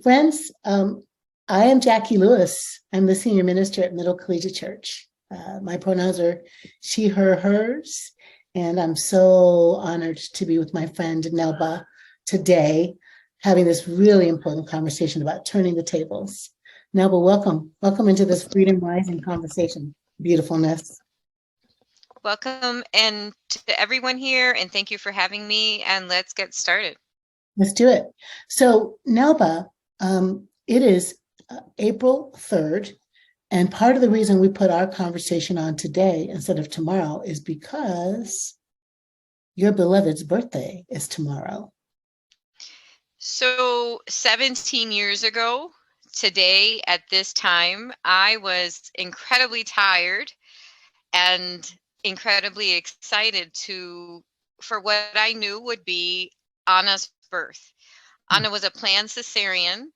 Friends, I am Jacqui Lewis. I'm the senior minister at Middle Collegiate Church. My pronouns are she, her, hers, and I'm so honored to be with my friend Nelba today, having this really important conversation about turning the tables. Nelba, welcome. Welcome into this Freedom Rising conversation. Beautifulness. Welcome and to everyone here, and thank you for having me, and let's get started. Let's do it. So, Nelba, it is April 3rd, and part of the reason we put our conversation on today instead of tomorrow is because your beloved's birthday is tomorrow. So 17 years ago, today at this time, I was incredibly tired and incredibly excited for what I knew would be Anna's birth. Anna was a planned cesarean.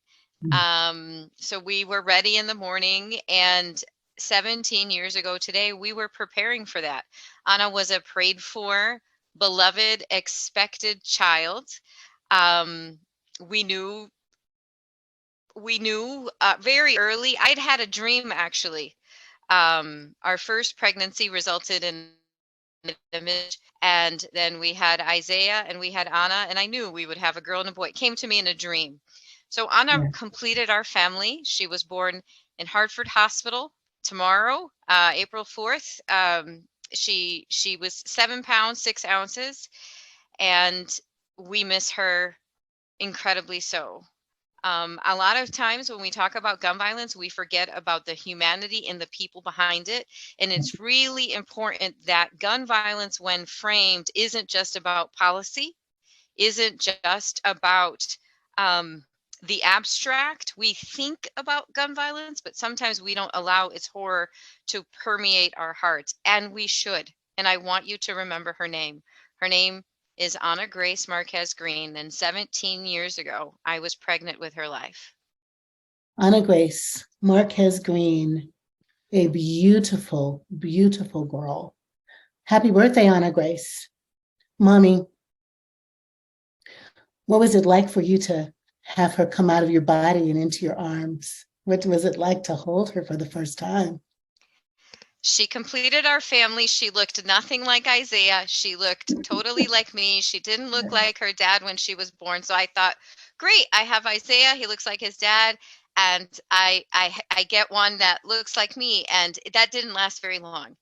So we were ready in the morning, and 17 years ago today, we were preparing for that. Anna was a prayed for, beloved, expected child. We knew very early. I'd had a dream, actually. Our first pregnancy resulted in an image, and then we had Isaiah and we had Anna, and I knew we would have a girl and a boy. It came to me in a dream. So Anna completed our family. She was born in Hartford Hospital tomorrow, April 4th. She was 7 pounds, 6 ounces, and we miss her incredibly so. A lot of times when we talk about gun violence, we forget about the humanity and the people behind it. And it's really important that gun violence, when framed, isn't just about policy, isn't just about the abstract. We think about gun violence, but sometimes we don't allow its horror to permeate our hearts, and we should. And I want you to remember her name. Her name is Anna Grace Márquez-Greene, and 17 years ago, I was pregnant with her life. Anna Grace Márquez-Greene, a beautiful, beautiful girl. Happy birthday, Anna Grace. Mommy, what was it like for you to have her come out of your body and into your arms? What was it like to hold her for the first time? She completed our family. She looked nothing like Isaiah. She looked totally like me. She didn't look like her dad when she was born. So I thought, great, I have Isaiah. He looks like his dad. And I get one that looks like me. And that didn't last very long.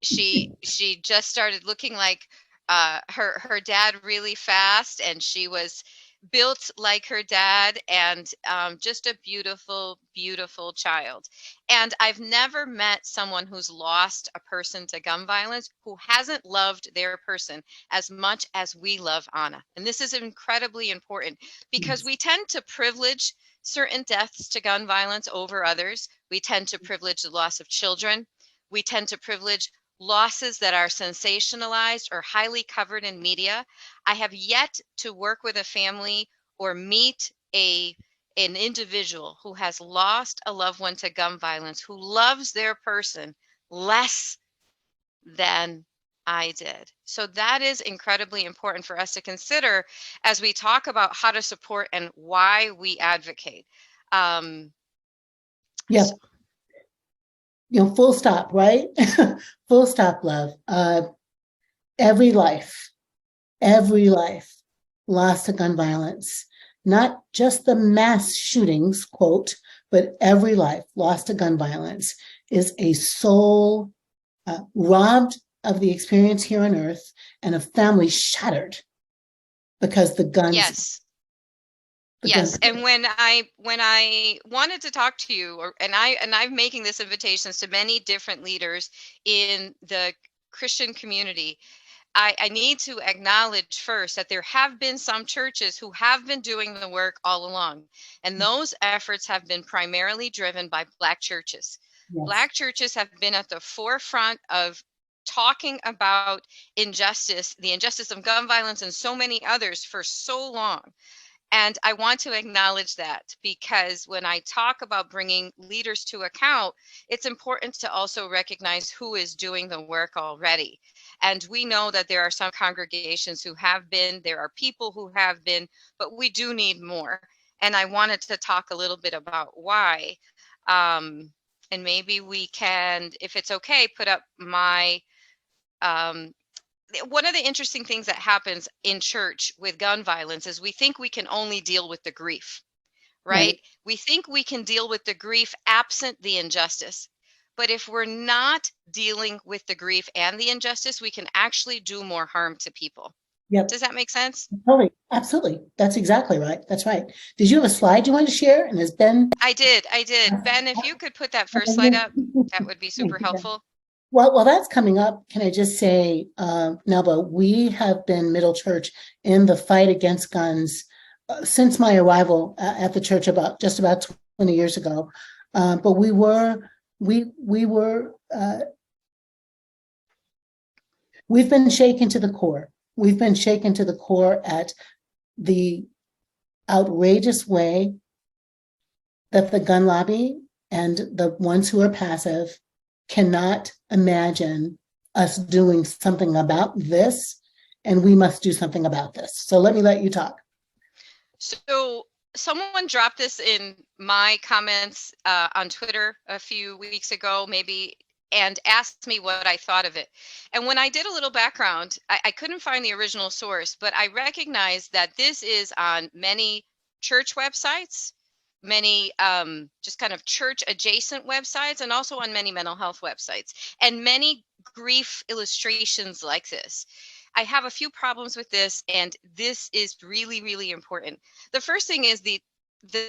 She just started looking like her dad really fast. And she was built like her dad, and just a beautiful, beautiful child. And I've never met someone who's lost a person to gun violence who hasn't loved their person as much as we love Anna. And this is incredibly important because we tend to privilege certain deaths to gun violence over others. We tend to privilege the loss of children. We tend to privilege losses that are sensationalized or highly covered in media. I have yet to work with a family or meet an individual who has lost a loved one to gun violence, who loves their person less than I did. So that is incredibly important for us to consider as we talk about how to support and why we advocate. Yeah. Full stop, right? Full stop, love. Every life lost to gun violence, not just the mass shootings, quote, but every life lost to gun violence is a soul robbed of the experience here on earth and a family shattered because the guns. Yes. Yes, and when I wanted to talk to you, and I'm making this invitations to many different leaders in the Christian community, I need to acknowledge first that there have been some churches who have been doing the work all along, and those efforts have been primarily driven by Black churches. Yes. Black churches have been at the forefront of talking about injustice, the injustice of gun violence, and so many others for so long. And I want to acknowledge that, because when I talk about bringing leaders to account, it's important to also recognize who is doing the work already. And we know that there are some congregations who have been, there are people who have been, but we do need more. And I wanted to talk a little bit about why. And maybe we can, if it's okay, put up my, one of the interesting things that happens in church with gun violence is we think we can only deal with the grief, right? We think we can deal with the grief absent the injustice. But if we're not dealing with the grief and the injustice, we can actually do more harm to people. Yep. Does that make sense? Totally. Absolutely. That's exactly right. That's right. Did you have a slide you wanted to share? And has Ben? I did. Ben, if you could put that first slide up, that would be super helpful. Well, that's coming up. Can I just say, Nelba, we have been Middle Church in the fight against guns since my arrival at the church just about 20 years ago. But we've been shaken to the core. We've been shaken to the core at the outrageous way that the gun lobby and the ones who are passive cannot imagine us doing something about this, and we must do something about this. So let me let you talk. So someone dropped this in my comments on Twitter a few weeks ago, maybe, and asked me what I thought of it. And when I did a little background, I couldn't find the original source, but I recognized that this is on many church websites, many just kind of church adjacent websites, and also on many mental health websites, and many grief illustrations like this. I have a few problems with this, and this is really, really important. The first thing is the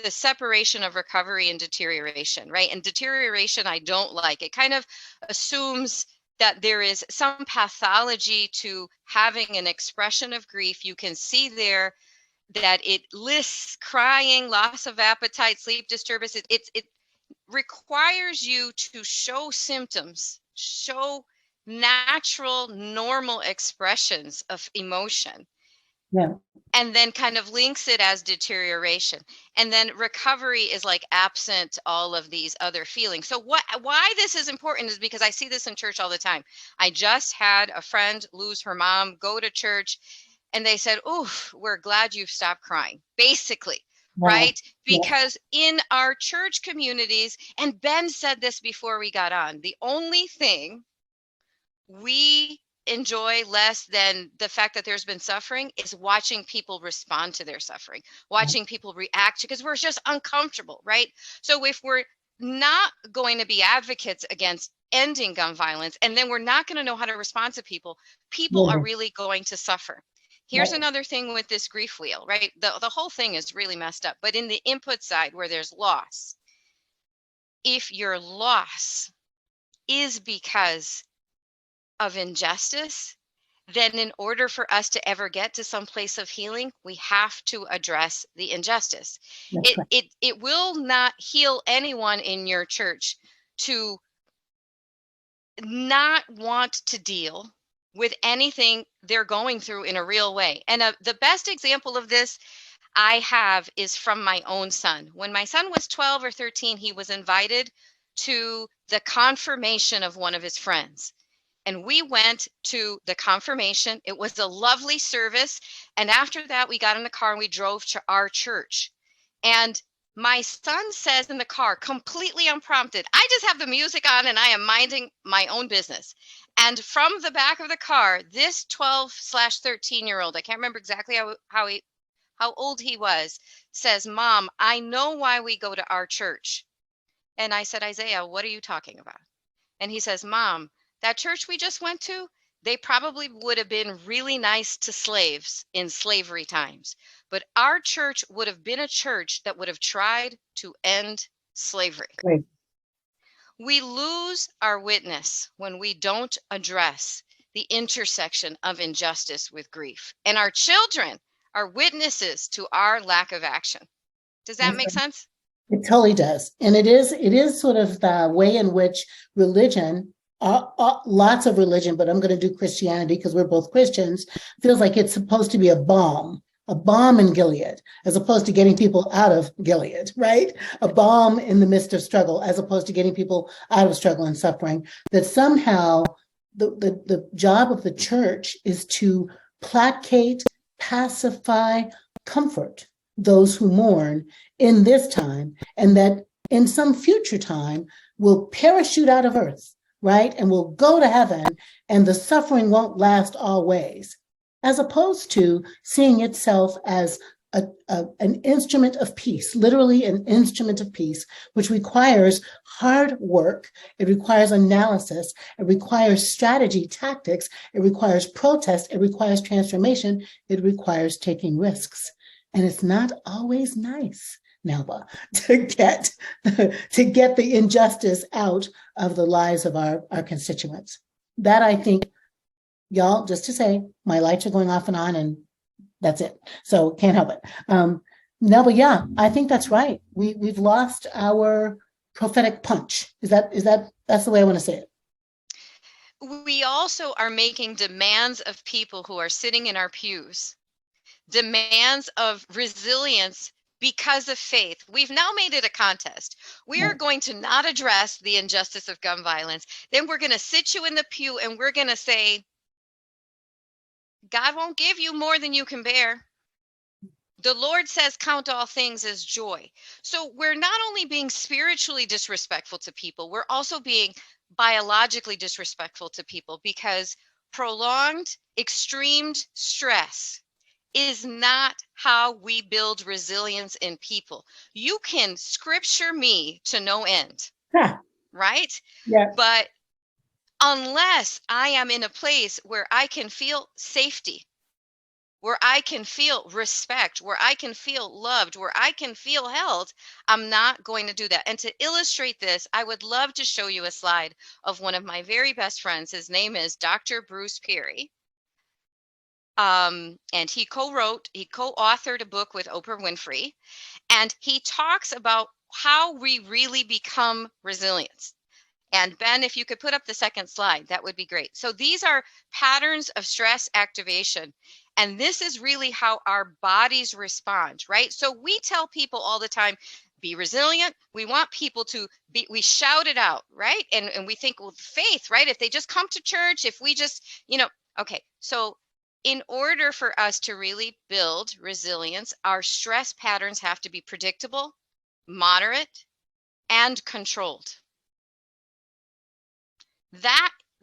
separation of recovery and deterioration, right? And deterioration, I don't like. It kind of assumes that there is some pathology to having an expression of grief. You can see there that it lists crying, loss of appetite, sleep disturbance. It requires you to show symptoms, show natural, normal expressions of emotion. Yeah. And then kind of links it as deterioration. And then recovery is like absent all of these other feelings. So why this is important is because I see this in church all the time. I just had a friend lose her mom, go to church, and they said, "Oof, we're glad you've stopped crying," basically. Wow. Right? Because in our church communities, and Ben said this before we got on, the only thing we enjoy less than the fact that there's been suffering is watching people respond to their suffering, watching people react, because we're just uncomfortable, right? So if we're not going to be advocates against ending gun violence, and then we're not going to know how to respond to people are really going to suffer. Here's another thing with this grief wheel, right? The whole thing is really messed up, but in the input side where there's loss, if your loss is because of injustice, then in order for us to ever get to some place of healing, we have to address the injustice. It will not heal anyone in your church to not want to deal with anything they're going through in a real way. And the best example of this I have is from my own son. When my son was 12 or 13, he was invited to the confirmation of one of his friends. And we went to the confirmation. It was a lovely service. And after that, we got in the car and we drove to our church. And my son says in the car, completely unprompted, "I just have the music on and I am minding my own business." And from the back of the car, this 12/13-year-old, I can't remember exactly how old he was, says, "Mom, I know why we go to our church." And I said, "Isaiah, what are you talking about?" And he says, "Mom, that church we just went to, they probably would have been really nice to slaves in slavery times. But our church would have been a church that would have tried to end slavery." Right. We lose our witness when we don't address the intersection of injustice with grief. And our children are witnesses to our lack of action. Does that make sense? It totally does. And it is sort of the way in which religion, lots of religion, but I'm going to do Christianity because we're both Christians, feels like it's supposed to be a balm in Gilead, as opposed to getting people out of Gilead, right? A balm in the midst of struggle, as opposed to getting people out of struggle and suffering. That somehow the job of the church is to placate, pacify, comfort those who mourn in this time, and that in some future time will parachute out of earth, right? And will go to heaven, and the suffering won't last always, as opposed to seeing itself as an instrument of peace, literally an instrument of peace, which requires hard work. It requires analysis. It requires strategy, tactics. It requires protest. It requires transformation. It requires taking risks. And it's not always nice, Nelba, to get the injustice out of the lives of our constituents. That, I think, y'all, just to say, my lights are going off and on, and that's it. So can't help it. Nelba, yeah, I think that's right. We've lost our prophetic punch. That's the way I want to say it. We also are making demands of people who are sitting in our pews, demands of resilience because of faith. We've now made it a contest. We are going to not address the injustice of gun violence. Then we're going to sit you in the pew and we're going to say, God won't give you more than you can bear. The Lord says, count all things as joy. So we're not only being spiritually disrespectful to people, we're also being biologically disrespectful to people, because prolonged, extreme stress is not how we build resilience in people. You can scripture me to no end, right? Yeah. But unless I am in a place where I can feel safety, where I can feel respect, where I can feel loved, where I can feel held, I'm not going to do that. And to illustrate this, I would love to show you a slide of one of my very best friends. His name is Dr. Bruce Perry. And he co-authored a book with Oprah Winfrey. And he talks about how we really become resilient. And Ben, if you could put up the second slide, that would be great. So these are patterns of stress activation. And this is really how our bodies respond, right? So we tell people all the time, be resilient. We want people to be, we shout it out, right? And we think, well, faith, right? If they just come to church, if we just, okay. So in order for us to really build resilience, our stress patterns have to be predictable, moderate, and controlled.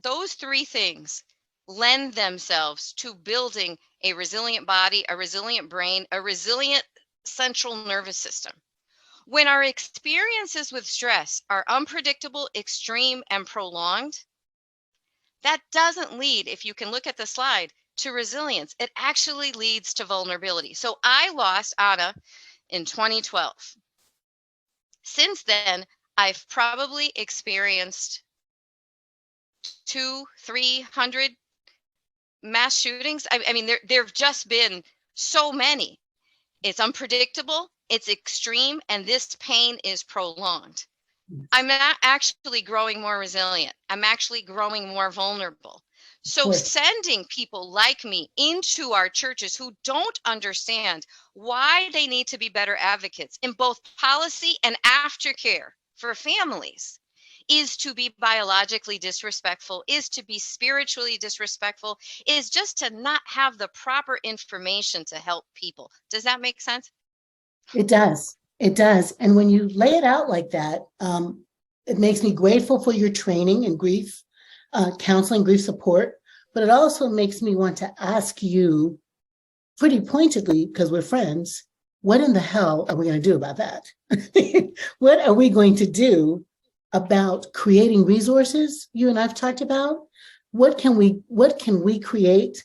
Those three things lend themselves to building a resilient body, a resilient brain, a resilient central nervous system. When our experiences with stress are unpredictable, extreme, and prolonged, that doesn't lead, if you can look at the slide, to resilience. It actually leads to vulnerability. So I lost Anna in 2012. Since then, I've probably experienced 200-300 mass shootings. I mean, there have just been so many. It's unpredictable, it's extreme, and this pain is prolonged. I'm not actually growing more resilient. I'm actually growing more vulnerable. So sending people like me into our churches who don't understand why they need to be better advocates in both policy and aftercare for families is to be biologically disrespectful, is to be spiritually disrespectful, is just to not have the proper information to help people. Does that make sense? It does. It does. And when you lay it out like that, it makes me grateful for your training in grief, counseling, grief support, but it also makes me want to ask you pretty pointedly, because we're friends, what in the hell are we going to do about that? What are we going to do about creating resources you and I've talked about? What can we create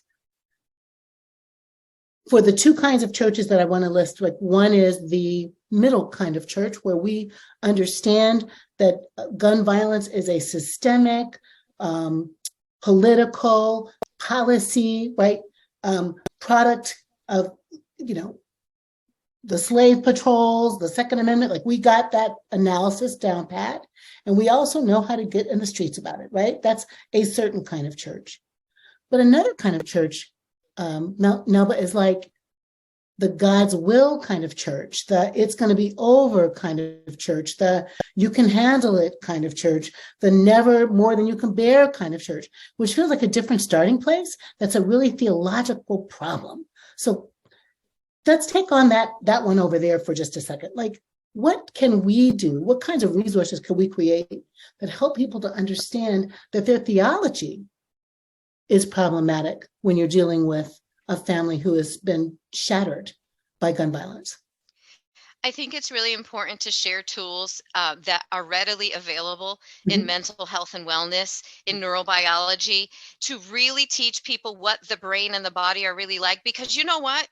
for the two kinds of churches that I want to list? Like, one is the middle kind of church where we understand that gun violence is a systemic, political, policy, right, product of, the slave patrols, the Second Amendment. Like, we got that analysis down pat, and we also know how to get in the streets about it, right? That's a certain kind of church. But another kind of church, Nelba, is like, the God's will kind of church, the it's going to be over kind of church, the you can handle it kind of church, the never more than you can bear kind of church, which feels like a different starting place. That's a really theological problem. So let's take on that one over there for just a second. Like, what can we do? What kinds of resources can we create that help people to understand that their theology is problematic when you're dealing with a family who has been shattered by gun violence? I think it's really important to share tools that are readily available in Mhm. mental health and wellness, in neurobiology, to really teach people what the brain and the body are really like. Because you know what?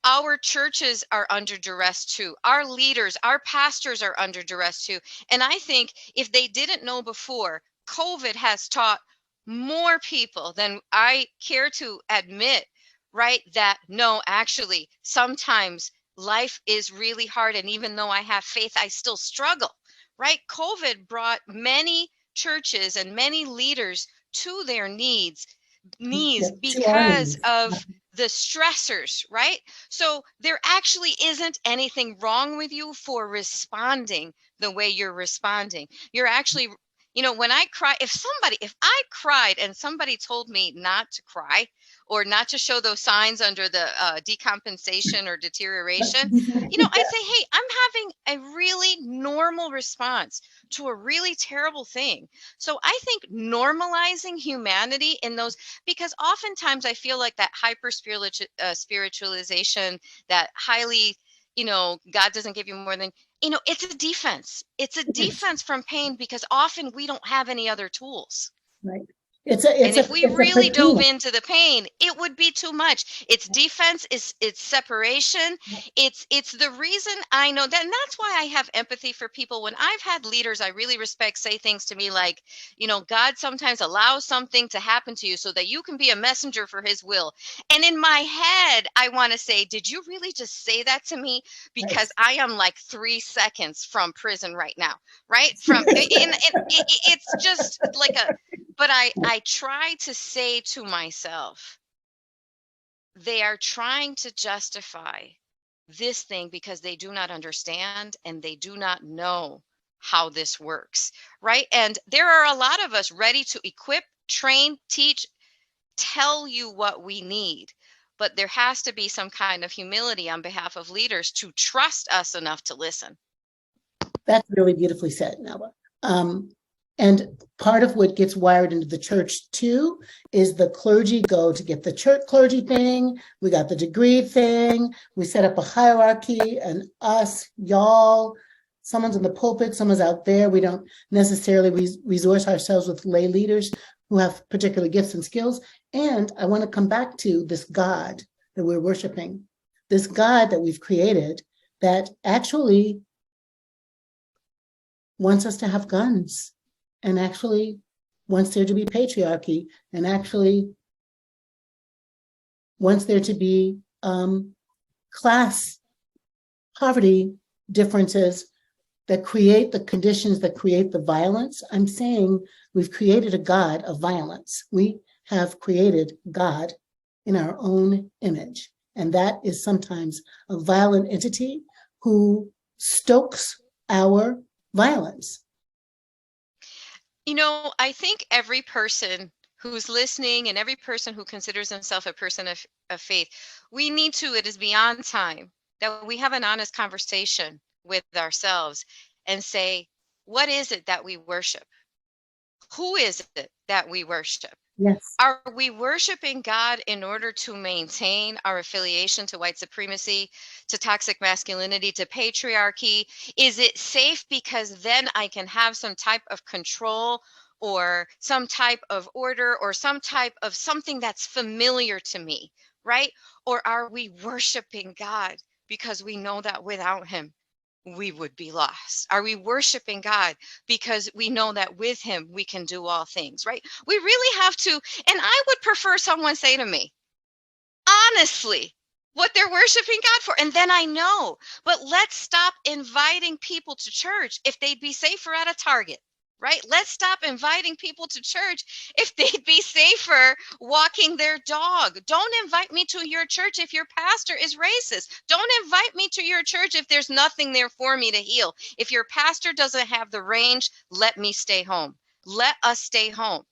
Our churches are under duress too. Our leaders, our pastors are under duress too. And I think if they didn't know before, COVID has taught more people than I care to admit, right? That no, actually, sometimes life is really hard. And even though I have faith, I still struggle, right? COVID brought many churches and many leaders to their knees Yeah, to our because knees. of the stressors, right? So there actually isn't anything wrong with you for responding the way you're responding. You're actually, when I cry, if I cried and somebody told me not to cry or not to show those signs under the decompensation or deterioration, I'd say, hey, I'm having a really normal response to a really terrible thing. So I think normalizing humanity in those, because oftentimes I feel like that hyper spiritualization, that highly, God doesn't give you more than, it's a defense. It's a defense from pain because often we don't have any other tools. Right. It's And a if we it's a really dove patina. into the pain, it would be too much. It's defense, it's separation. It's the reason I know that, and that's why I have empathy for people. When I've had leaders I really respect say things to me like, God sometimes allows something to happen to you so that you can be a messenger for his will. And in my head, I want to say, did you really just say that to me? Right. Because I am like 3 seconds from prison right now, right? It's just like a, but I try to say to myself, they are trying to justify this thing because they do not understand and they do not know how this works, right? And there are a lot of us ready to equip, train, teach, tell you what we need. But there has to be some kind of humility on behalf of leaders to trust us enough to listen. That's really beautifully said, Nelba. And part of what gets wired into the church too is the clergy go to get the church clergy thing. We got the degree thing. We set up a hierarchy, and us, y'all, someone's in the pulpit, someone's out there. We don't necessarily resource ourselves with lay leaders who have particular gifts and skills. And I want to come back to this God that we're worshiping, this God that we've created that actually wants us to have guns and actually wants there to be patriarchy and actually wants there to be class poverty differences that create the conditions that create the violence. I'm saying we've created a God of violence. We have created God in our own image. And that is sometimes a violent entity who stokes our violence. I think every person who's listening and every person who considers himself a person of faith, we need to, it is beyond time that we have an honest conversation with ourselves and say, what is it that we worship? Who is it that we worship? Yes. Are we worshiping God in order to maintain our affiliation to white supremacy, to toxic masculinity, to patriarchy? Is it safe because then I can have some type of control or some type of order or some type of something that's familiar to me, right? Or are we worshiping God because we know that without him, we would be lost? Are we worshiping God because we know that with him we can do all things, right? We really have to, and I would prefer someone say to me, honestly, what they're worshiping God for. And then I know, but let's stop inviting people to church if they'd be safer at a Target. right? Let's stop inviting people to church if they'd be safer walking their dog. Don't invite me to your church if your pastor is racist. Don't invite me to your church if there's nothing there for me to heal. If your pastor doesn't have the range, let me stay home. Let us stay home.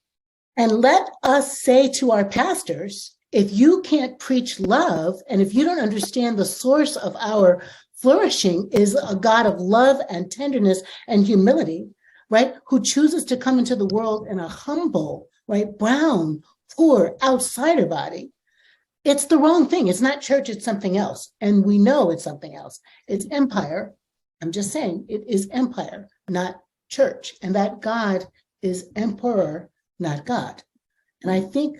And let us say to our pastors, if you can't preach love, and if you don't understand the source of our flourishing is a God of love and tenderness and humility, right? Who chooses to come into the world in a humble, right, brown, poor, outsider body. It's the wrong thing. It's not church, it's something else. And we know it's something else. It's empire. I'm just saying it is empire, not church. And that God is emperor, not God. And I think,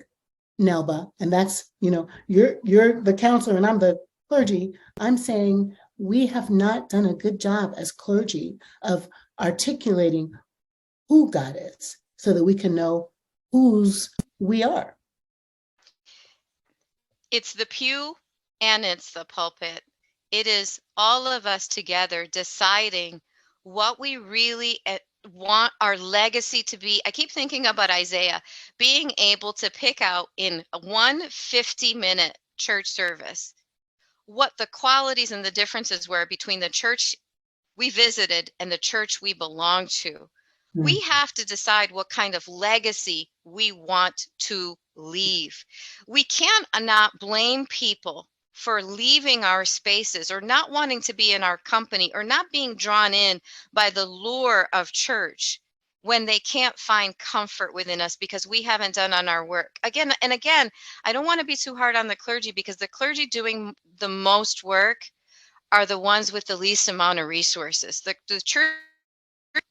Nelba, and that's, you're the counselor and I'm the clergy. I'm saying we have not done a good job as clergy of articulating who God is so that we can know whose we are. It's the pew and it's the pulpit. It is all of us together deciding what we really want our legacy to be. I keep thinking about Isaiah being able to pick out in one 50-minute church service what the qualities and the differences were between the church we visited and the church we belong to. We have to decide what kind of legacy we want to leave. We can't not blame people for leaving our spaces or not wanting to be in our company or not being drawn in by the lure of church when they can't find comfort within us because we haven't done on our work. Again and again, I don't want to be too hard on the clergy because the clergy doing the most work are the ones with the least amount of resources. The church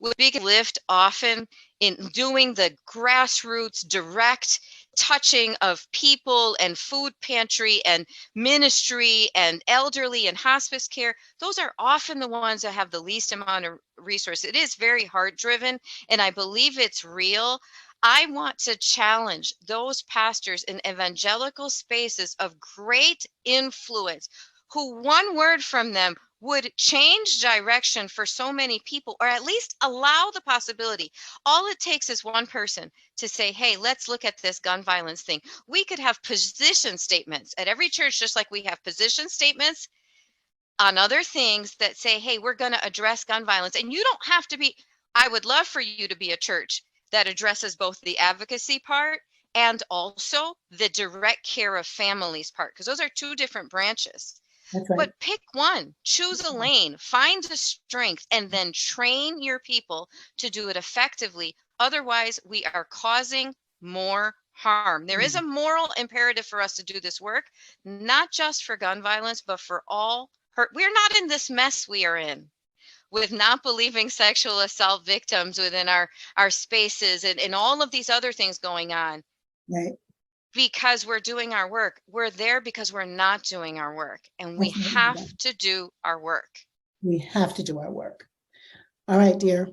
with big lift often in doing the grassroots direct touching of people and food pantry and ministry and elderly and hospice care. Those are often the ones that have the least amount of resources. It is very heart driven and I believe it's real. I want to challenge those pastors in evangelical spaces of great influence who one word from them would change direction for so many people, or at least allow the possibility. All it takes is one person to say, hey, let's look at this gun violence thing. We could have position statements at every church, just like we have position statements on other things that say, hey, we're going to address gun violence. And you don't have to be, I would love for you to be a church that addresses both the advocacy part and also the direct care of families part, because those are two different branches. That's right. But pick one, choose a lane, find the strength, and then train your people to do it effectively. Otherwise, we are causing more harm. There is a moral imperative for us to do this work, not just for gun violence, but for all hurt. We're not in this mess we are in with not believing sexual assault victims within our spaces and all of these other things going on. Right. Because we're doing our work. We're there because we're not doing our work. And we have to do our work. We have to do our work. All right, dear.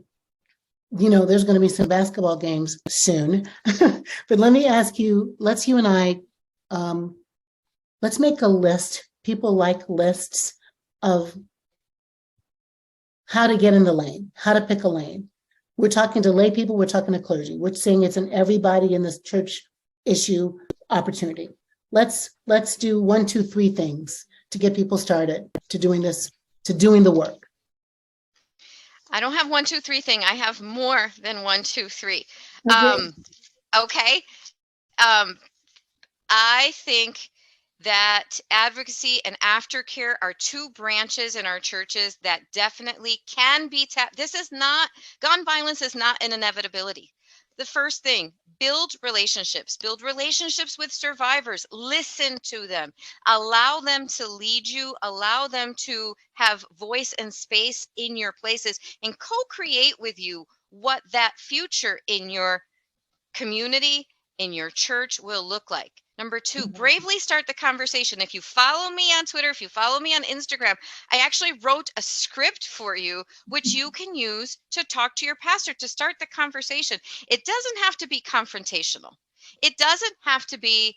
There's going to be some basketball games soon. But let me ask you, you and I, let's make a list. People like lists of how to get in the lane, how to pick a lane. We're talking to lay people, we're talking to clergy. We're saying it's an everybody in this church issue opportunity. Let's do 1, 2, 3 things to get people started to doing this, to doing the work. I don't have 1, 2, 3 thing. I have more than 1, 2, 3. Okay. I think that advocacy and aftercare are two branches in our churches that definitely can be tapped. Gun violence is not an inevitability. The first thing, build relationships with survivors, listen to them, allow them to lead you, allow them to have voice and space in your places and co-create with you what that future in your community, in your church will look like. Number 2, bravely start the conversation. If you follow me on Twitter, if you follow me on Instagram, I actually wrote a script for you, which you can use to talk to your pastor to start the conversation. It doesn't have to be confrontational. It doesn't have to be,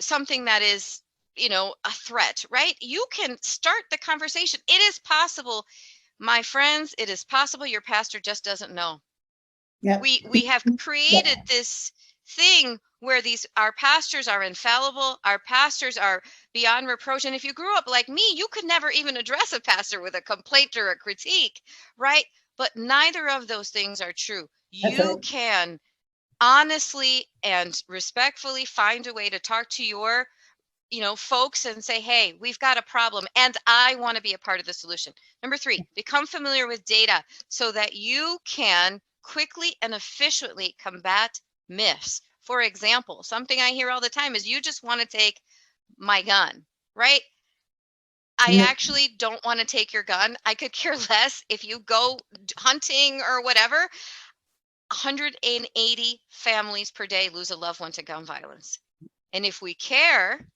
something that is, a threat, right? You can start the conversation. It is possible, my friends, it is possible your pastor just doesn't know. Yep. We have created this thing where our pastors are infallible, our pastors are beyond reproach. And if you grew up like me, you could never even address a pastor with a complaint or a critique, right? But neither of those things are true. That's You right. can honestly and respectfully find a way to talk to your folks and say, hey, we've got a problem and I want to be a part of the solution. Number 3, become familiar with data so that you can quickly and efficiently combat myths. For example, something I hear all the time is, you just want to take my gun, right? I No, actually don't want to take your gun. I could care less if you go hunting or whatever. 180 families per day lose a loved one to gun violence. And if we care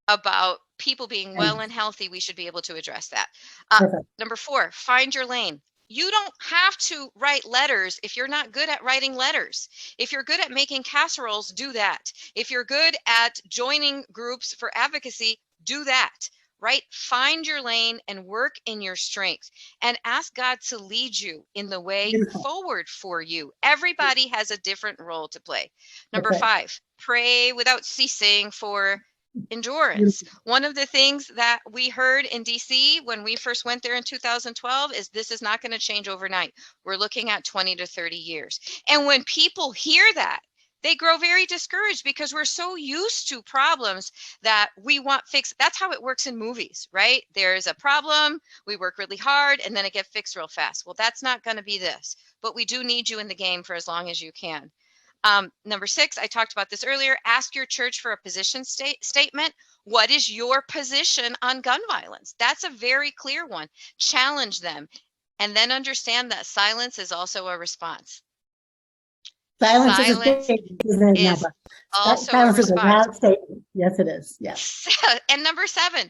about people being well and healthy, we should be able to address that. perfect. Number 4, find your lane. You don't have to write letters if you're not good at writing letters. If you're good at making casseroles, do that. If you're good at joining groups for advocacy, do that, right? Find your lane and work in your strength and ask God to lead you in the way Beautiful. forward for you. Everybody has a different role to play. That's Number right. 5, pray without ceasing for endurance. Beautiful. One of the things that we heard in DC when we first went there in 2012 is, this is not going to change overnight. We're looking at 20 to 30 years. And when people hear that, they grow very discouraged because we're so used to problems that we want fixed. That's how it works in movies, right? There's a problem, we work really hard, and then it gets fixed real fast. Well, that's not going to be this, but we do need you in the game for as long as you can. Number 6, I talked about this earlier. Ask your church for a position statement. What is your position on gun violence? That's a very clear one. Challenge them. And then understand that silence is also a response. Silence is a Silence statement, isn't it, is Nelba? also a Silence is a response. loud statement. Yes, it is. Yes. And number 7,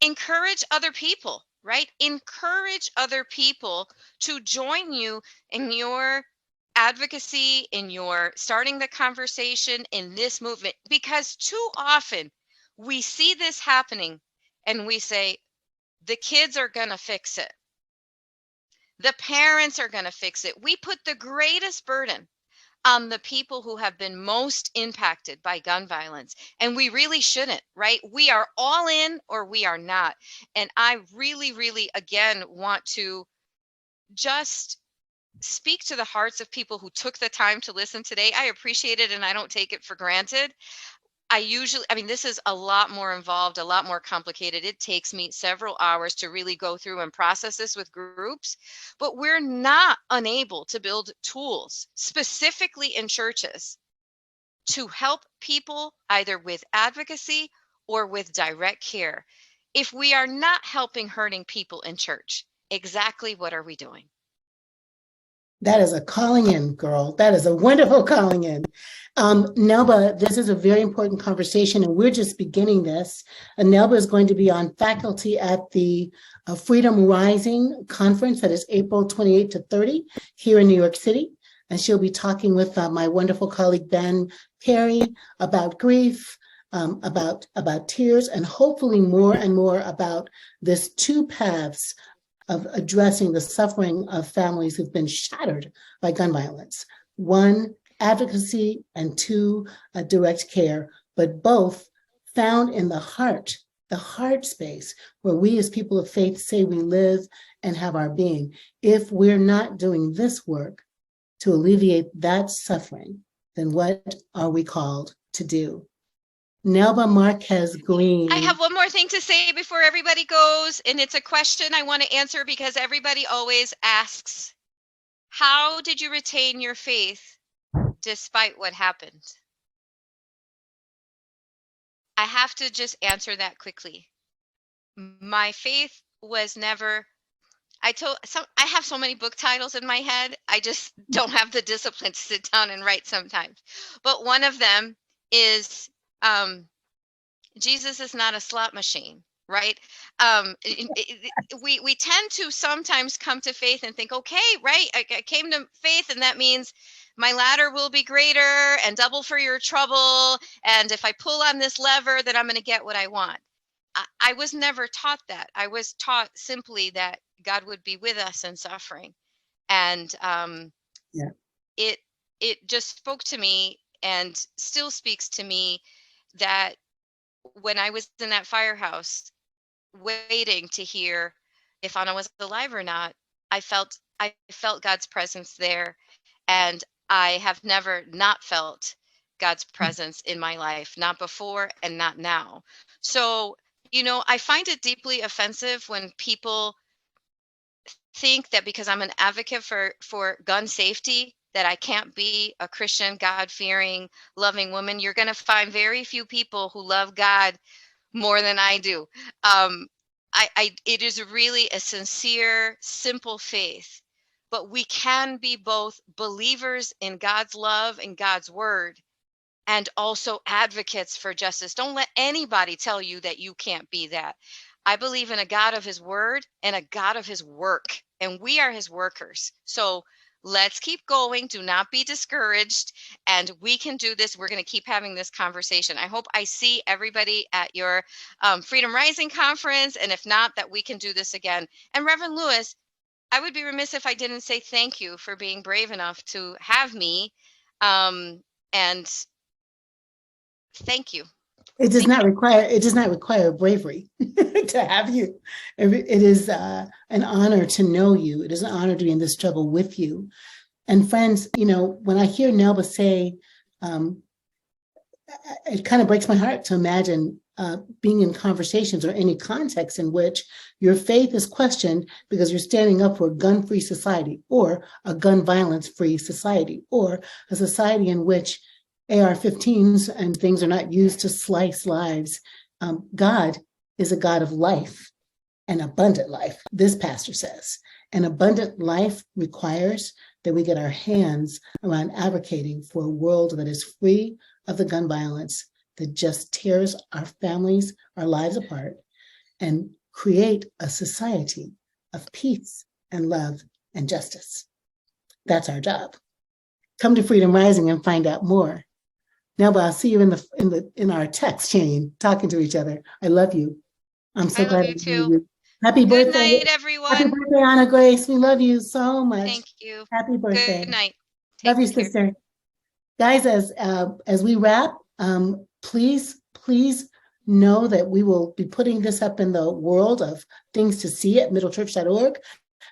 encourage other people, right? Encourage other people to join you in your advocacy, in your starting the conversation in this movement, because too often we see this happening and we say, the kids are going to fix it. The parents are going to fix it. We put the greatest burden on the people who have been most impacted by gun violence. And we really shouldn't, right? We are all in or we are not. And I really, really, again, want to just speak to the hearts of people who took the time to listen today. I appreciate it and I don't take it for granted. This is a lot more involved, a lot more complicated. It takes me several hours to really go through and process this with groups, but we're not unable to build tools specifically in churches to help people either with advocacy or with direct care. If we are not helping hurting people in church, exactly what are we doing? That is a calling in, girl. That is a wonderful calling in. Nelba, this is a very important conversation, and we're just beginning this. Nelba is going to be on faculty at the Freedom Rising conference that is April 28 to 30 here in New York City. And she'll be talking with my wonderful colleague, Ben Perry, about grief, about tears, and hopefully more and more about this 2 paths of addressing the suffering of families who've been shattered by gun violence. 1, advocacy, and 2, direct care, but both found in the heart space where we as people of faith say we live and have our being. If we're not doing this work to alleviate that suffering, then what are we called to do? Nelba Márquez-Greene. I have one more thing to say before everybody goes, and it's a question I want to answer because everybody always asks, how did you retain your faith despite what happened? I have to just answer that quickly. My faith was never, I have so many book titles in my head, I just don't have the discipline to sit down and write sometimes. But one of them is, Jesus is not a slot machine, right? We tend to sometimes come to faith and think, okay, right, I came to faith and that means my ladder will be greater and double for your trouble. And if I pull on this lever, then I'm going to get what I want. I was never taught that. I was taught simply that God would be with us in suffering. And Yeah. it just spoke to me and still speaks to me that when I was in that firehouse waiting to hear if Anna was alive or not, I felt God's presence there, and I have never not felt God's presence in my life, not before and not now. So, I find it deeply offensive when people think that because I'm an advocate for gun safety, that I can't be a Christian, God-fearing, loving woman. You're going to find very few people who love God more than I do. Um, it is really a sincere, simple faith, but we can be both believers in God's love and God's word, and also advocates for justice. Don't let anybody tell you that you can't be that. I believe in a God of his word and a God of his work, and we are his workers. So let's keep going. Do not be discouraged, and we can do this. We're going to keep having this conversation. I hope I see everybody at your Freedom Rising conference, and if not, that we can do this again. And Reverend Lewis, I would be remiss if I didn't say thank you for being brave enough to have me. And thank you. It does not require bravery to have you. It is an honor to know you. It is an honor to be in this struggle with you. And friends, when I hear Nelba say, it kind of breaks my heart to imagine being in conversations or any context in which your faith is questioned because you're standing up for a gun-free society, or a gun violence-free society, or a society in which AR-15s and things are not used to slice lives. God is a God of life, and abundant life, this pastor says. And abundant life requires that we get our hands around advocating for a world that is free of the gun violence that just tears our families, our lives apart, and create a society of peace and love and justice. That's our job. Come to Freedom Rising and find out more. Now, but I'll see you in our text chain, talking to each other. I love you. I'm so glad you to too. meet you. Happy Good birthday. night, everyone. Happy birthday, Anna Grace. We love you so much. Thank you. Happy birthday. Good night. Love you, care. sister. Guys, as we wrap, please know that we will be putting this up in the world of things to see at middlechurch.org,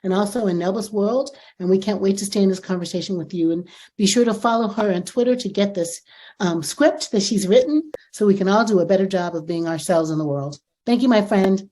and also in Nelba's world. And we can't wait to stay in this conversation with you. And be sure to follow her on Twitter to get this script that she's written, so we can all do a better job of being ourselves in the world. Thank you, my friend.